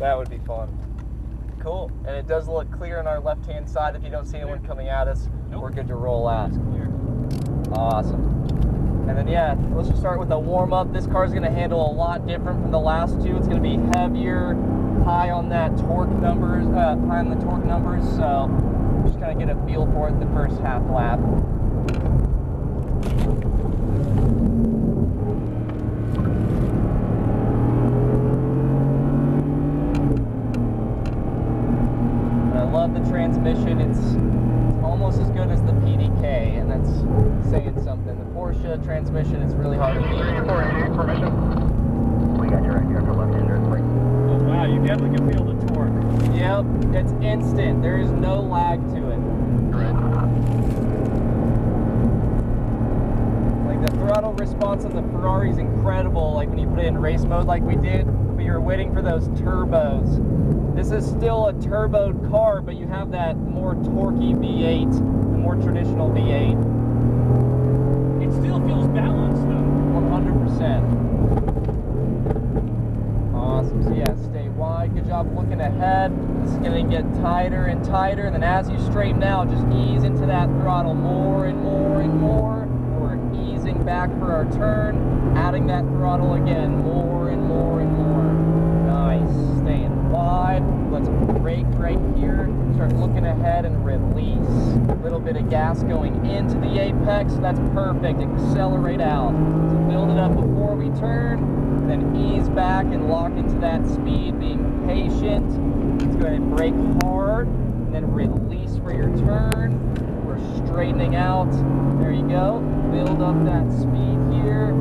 That would be fun. Cool. And it does look clear on our left-hand side. If you don't see anyone coming at us, we're good to roll out. Clear. Awesome. And then, yeah, let's just start with a warm-up. This car is going to handle a lot different from the last two. It's going to be heavier, high on the torque numbers. So just kind of get a feel for it the first half lap. And I love the transmission. It's almost as good as the PDK, and that's saying something. The Porsche transmission is really hard to beat. We got you right here for left-hander. Oh wow, you definitely can feel the torque. Yep, it's instant. There is no lag to it. Like the throttle response on the Ferrari is incredible. Like when you put it in race mode like we did, but you're waiting for those turbos. This is still a turboed car, but you have that more torquey V8, the more traditional V8. It still feels balanced though. 100%. Awesome. So yeah, stay wide. Good job looking ahead. This is going to get tighter and tighter. And then as you straighten out, just ease into that throttle more and more and more. We're easing back for our turn, adding that throttle again, more and more and more. Nice. Staying wide. Let's brake right here. Start looking ahead and release. A little bit of gas going into the apex. That's perfect. Accelerate out. So build it up before we turn, then ease back and lock into that speed, being patient. Let's go ahead and brake hard, and then release for your turn. We're straightening out. There you go. Build up that speed here.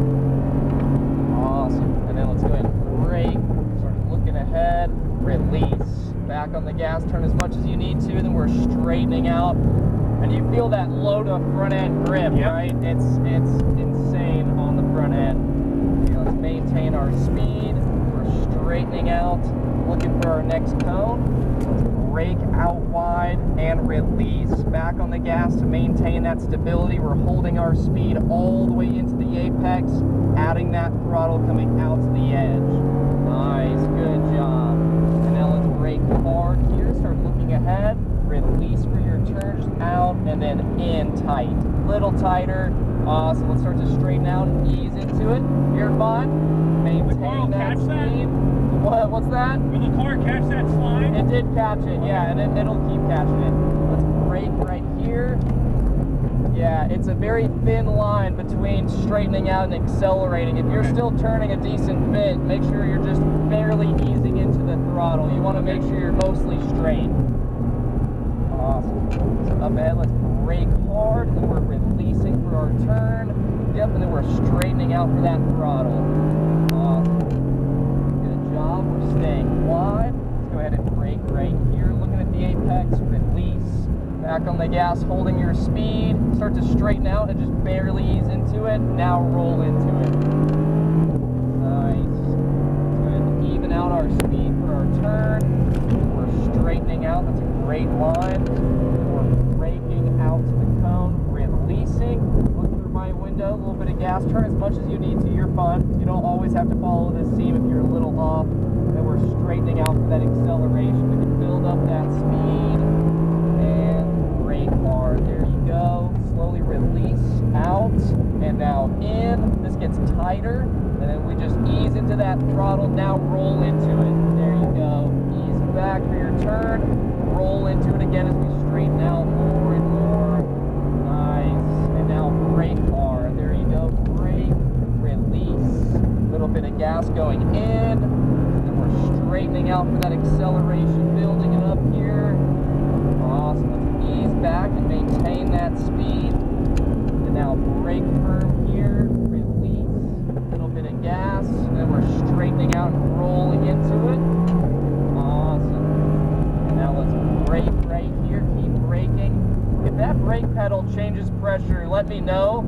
Awesome. And then let's go ahead and brake. Start looking ahead. Release. Back on the gas. Turn as much as you need to. Then we're straightening out. And you feel that low to front end grip, right? It's insane on the front end. Let's maintain our speed. We're straightening out, looking for our next cone. Let's brake out wide and release. Back on the gas to maintain that stability. We're holding our speed all the way into the apex, adding that throttle coming out to the edge. Nice, good job. And now let's brake hard here. Start looking ahead. Release for your turn, just out and then in tight. Little tighter. Awesome. Let's start to straighten out and ease into it. You're fine. Maintain that speed. What's that? Will the car catch that slide? It did catch it, yeah, and it'll keep catching it. Let's brake right here. Yeah, it's a very thin line between straightening out and accelerating. If you're still turning a decent bit, make sure you're just barely easing into the throttle. You want to make sure you're mostly straight. Awesome. So up ahead, let's brake hard, and we're releasing for our turn. Yep, and then we're straightening out for that throttle. Awesome. Good job. We're staying wide. Let's go ahead and brake right here, looking at the apex. Release. Back on the gas, holding your speed. Start to straighten out and just barely ease into it. Now roll into it. Nice. Let's go ahead and even out our speed for our turn. We're straightening out. That's a great line. We're braking out to the cone, releasing. Look through my window, a little bit of gas. Turn as much as you need to. You're fine. You don't always have to follow this seam if you're a little off. And then we're straightening out for that acceleration. We can build up that speed and brake hard. There you go. Slowly release out and now in. This gets tighter, and then we just ease into that throttle. Now roll into it. There you go. Ease back for your turn. Roll into it again as we straighten out more and more. Nice. And now brake hard. There you go. Brake, release. A little bit of gas going in. And we're straightening out for that acceleration, building it up here. Awesome. Let's ease back and maintain that speed. And now brake firm here. Release. A little bit of gas. And then we're straightening out and rolling into it. Awesome. And now let's brake right here. Keep braking. If that brake pedal changes pressure, let me know.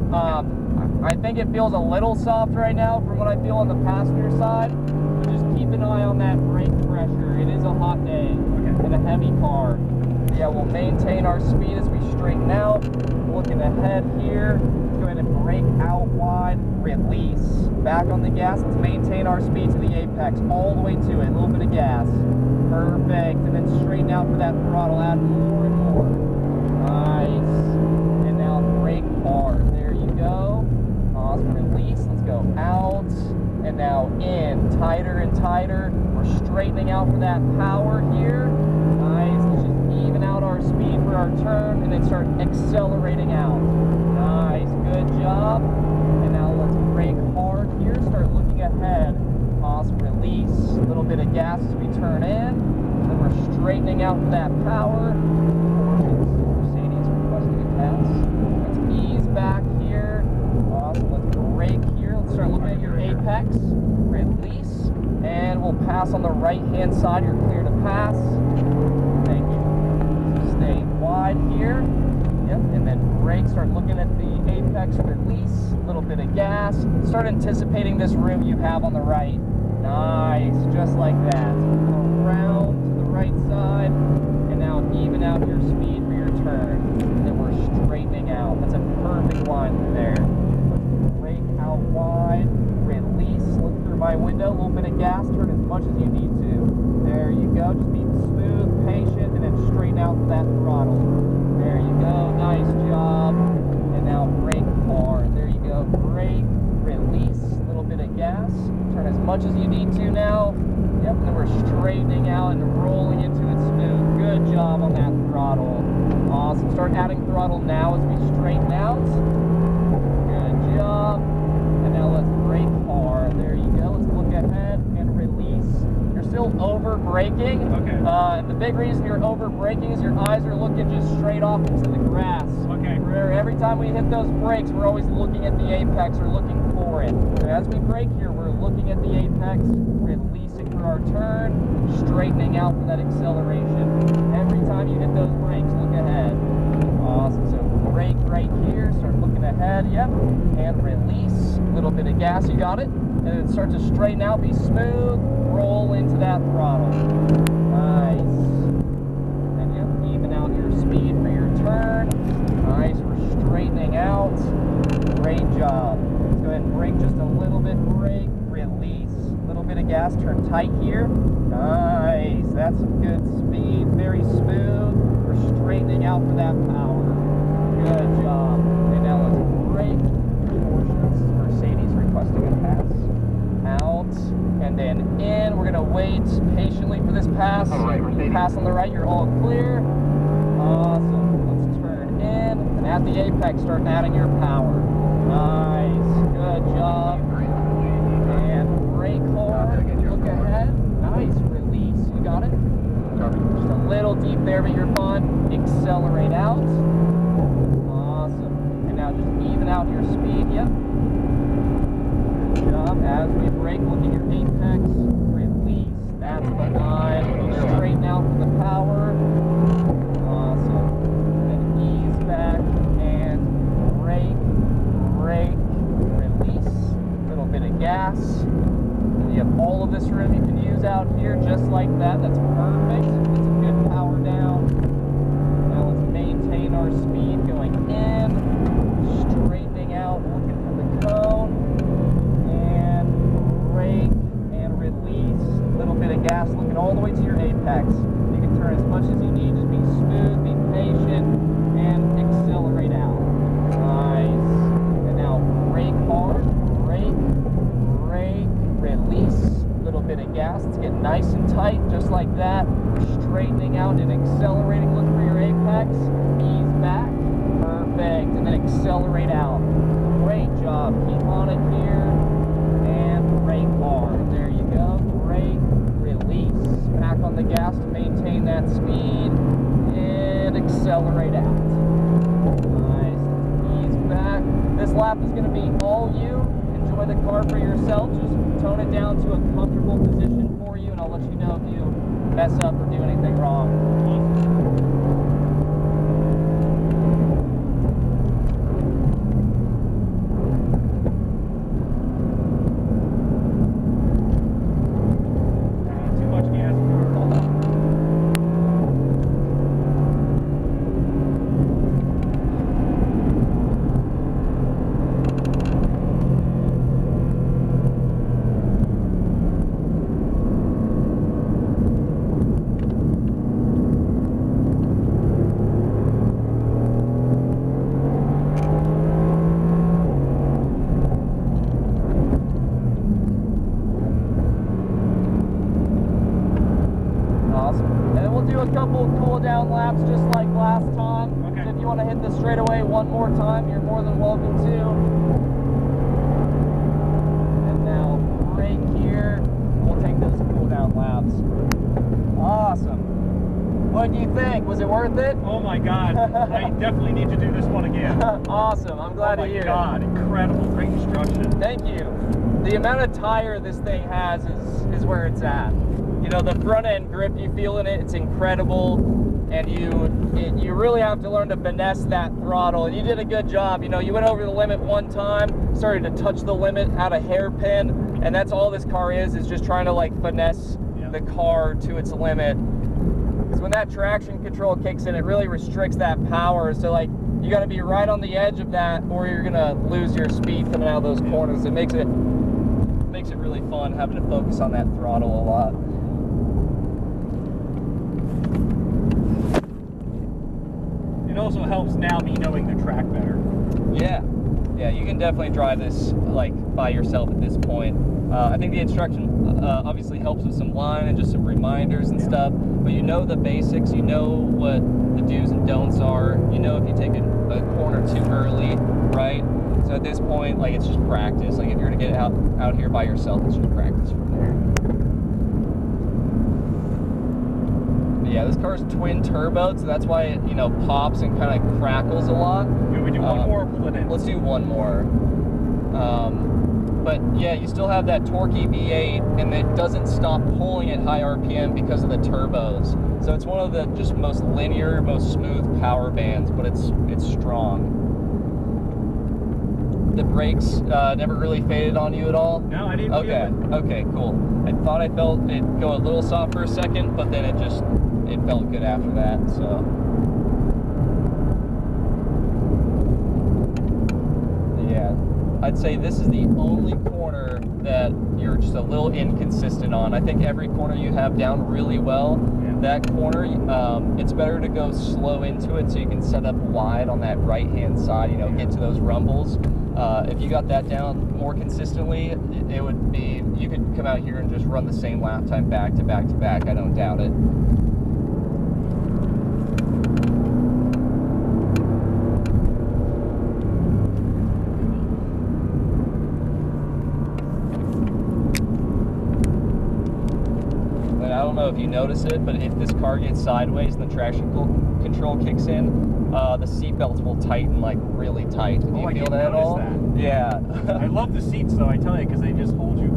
I think it feels a little soft right now from what I feel on the passenger side. But just keep an eye on that brake pressure. It is a hot day and a heavy car. Yeah, we'll maintain our speed as we straighten out. Looking ahead here. Let's go ahead and brake out wide. Release. Back on the gas. Let's maintain our speed to the apex all the way to it. A little bit of gas. Perfect. And then straighten out for that throttle. Add more and more. Nice. And now brake hard. There you go. Awesome. Release. Let's go out. And now in. Tighter and tighter. We're straightening out for that power here. Nice. Let's just even out our speed for our turn and then start accelerating out. Nice. Good job. And now let's brake hard here. Start looking ahead. Awesome. Release. A little bit of gas as we turn in. Then we're straightening out for that power. Mercedes requesting a pass. Let's ease back here. Awesome. Let's brake here. Let's start looking at your apex. Release. And we'll pass on the right-hand side. You're clear to pass. Thank you. Stay wide here. Yep. And then brake. Start looking at the apex. Release. A little bit of gas. Start anticipating this room you have on the right. Nice. Just like that. Around to the right side. And now even out your speed for your turn. And then we're straightening out. That's a perfect line through there. Let's brake out wide. Release. Look through my window. A little bit of gas. Turn as much as you need to. There you go. Just be smooth, patient, and then straighten out that throttle. There you go. Nice job. And now brake hard. There you go. Brake. Release. A little bit of gas. Turn as much as you need to now. Yep. And then we're straightening out and rolling into it smooth. Good job on that throttle. Awesome. Start adding throttle now as we straighten out. Good job. And now let's brake hard. There you go. Let's look ahead and release. You're still over braking. Okay. The big reason you're over braking is your eyes are looking just straight off into the grass. Okay. Every time we hit those brakes, we're always looking at the apex or looking for it. So as we brake here, we're looking at the apex, releasing for our turn, straightening out for that acceleration. Every time you hit those brakes, look ahead. Awesome. So brake right here, start looking ahead, yep, and release. A little bit of gas, you got it. And then start to straighten out, be smooth, roll into that throttle. Nice. And yep, even out your speed for your turn. Nice, we're straightening out. Great job. Let's go ahead and brake just a little bit, brake, release. A little bit of gas, turn tight here. Nice, that's some good speed, very smooth. We're straightening out for that power. Good job. And now let's brake. Mercedes requesting a pass. Out and then in. We're gonna wait patiently for this pass. Pass on the right, you're all clear. Awesome. Let's turn in and at the apex start adding your power. Nice. Good job. And brake hard. Look ahead. Nice. Release. You got it? Just a little deep there, but you're fine. Accelerate out. Awesome. And now just even out your speed. Yep. Good job. As we brake, look at your apex. Release. That's the line. Straighten out for the power. Awesome. And ease back and brake. Brake. Release. A little bit of gas. And you have all of this room you can use out here just like that. That's perfect. Get some good power down. Now let's maintain our speed going in. Straightening out, looking for the cone. Brake and release. A little bit of gas, looking all the way to your apex. You can turn as much as you need. Just be smooth, be patient, and accelerate out. Nice. And now brake hard. Brake, brake, release. A little bit of gas. Let's get nice and tight, just like that. Straightening out and accelerating. Look for your apex. Ease back. Perfect. And then accelerate out. Great job. Keep on it here. Brake hard. There you go. Brake, release. Back on the gas to maintain that speed. And accelerate out. Nice. Ease back. This lap is going to be all you. Enjoy the car for yourself. Just tone it down to a comfortable position for you, and I'll let you know if you mess up or do anything wrong. Awesome. And then we'll do a couple cool down laps just like last time. Okay. So if you want to hit the straightaway one more time, you're more than welcome to. And now brake here. We'll take those cool down laps. Awesome. What do you think? Was it worth it? Oh my God. I definitely need to do this one again. Awesome. I'm glad to hear Oh my God. it. Incredible. Great instruction. Thank you. The amount of tire this thing has is where it's at. You know, the front end grip you feel in it, it's incredible. And you really have to learn to finesse that throttle. And you did a good job. You know, you went over the limit one time, started to touch the limit at a hairpin, and that's all this car is just trying to like finesse the car to its limit. Because when that traction control kicks in, it really restricts that power. So like, you got to be right on the edge of that, or you're gonna lose your speed coming out of those corners. It makes it really fun having to focus on that throttle a lot. It also helps now me knowing the track better. Yeah, you can definitely drive this like by yourself at this point. I think the instruction obviously helps with some line and just some reminders and stuff, but you know the basics, you know what the do's and don'ts are, you know if you take a corner too early, right? So at this point, like, it's just practice. Like, if you're gonna get out here by yourself, it's just practice from there. But yeah, this car's twin turboed, so that's why it, you know, pops and kind of crackles a lot. Can we do one more or pull it in? Let's do one more. But yeah, you still have that torquey V8, and it doesn't stop pulling at high RPM because of the turbos. So it's one of the just most linear, most smooth power bands, but it's strong. The brakes never really faded on you at all? No, I didn't feel it. Okay, cool. I thought I felt it go a little soft for a second, but then it felt good after that, so. Yeah, I'd say this is the only corner that you're just a little inconsistent on. I think every corner you have down really well. Yeah. That corner, it's better to go slow into it so you can set up wide on that right-hand side, you know, get to those rumbles. If you got that down more consistently, it would be, you could come out here and just run the same lap time back to back to back. I don't doubt it. And I don't know if you notice it, but if this car gets sideways and the traction control kicks in, the seat belts will tighten like really tight. Do you feel that at all? That. Yeah. I love the seats though, I tell you, because they just hold you.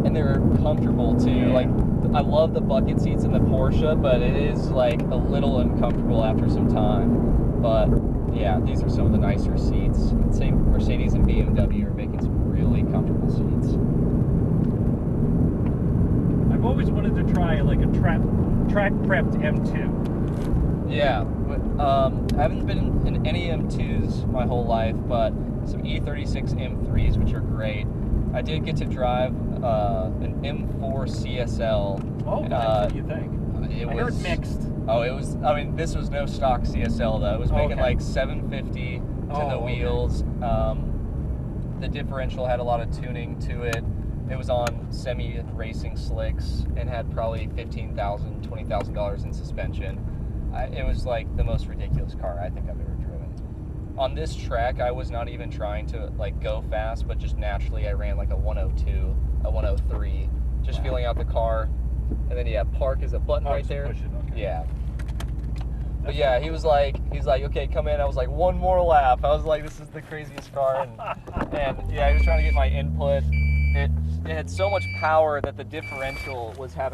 And they're comfortable too. Yeah. Like, I love the bucket seats in the Porsche, but it is like a little uncomfortable after some time. But yeah, these are some of the nicer seats. Same Mercedes and BMW are making some really comfortable seats. I've always wanted to try like a track prepped M2. Yeah, but I haven't been in any M2s my whole life, but some E36 M3s, which are great. I did get to drive an M4 CSL. Oh, what do you think? I heard mixed. Oh, it was, I mean, this was no stock CSL though. It was making like 750 to the wheels. The differential had a lot of tuning to it. It was on semi-racing slicks and had probably $15,000, $20,000 in suspension. It was like the most ridiculous car I think I've ever driven. On this track, I was not even trying to like go fast, but just naturally I ran like a 102, a 103, just feeling out the car. And then yeah, park is a button right there. Push it, okay. Yeah. But yeah, he's like, okay, come in. I was like, one more lap. I was like, this is the craziest car. And yeah, he was trying to get my input. It had so much power that the differential was having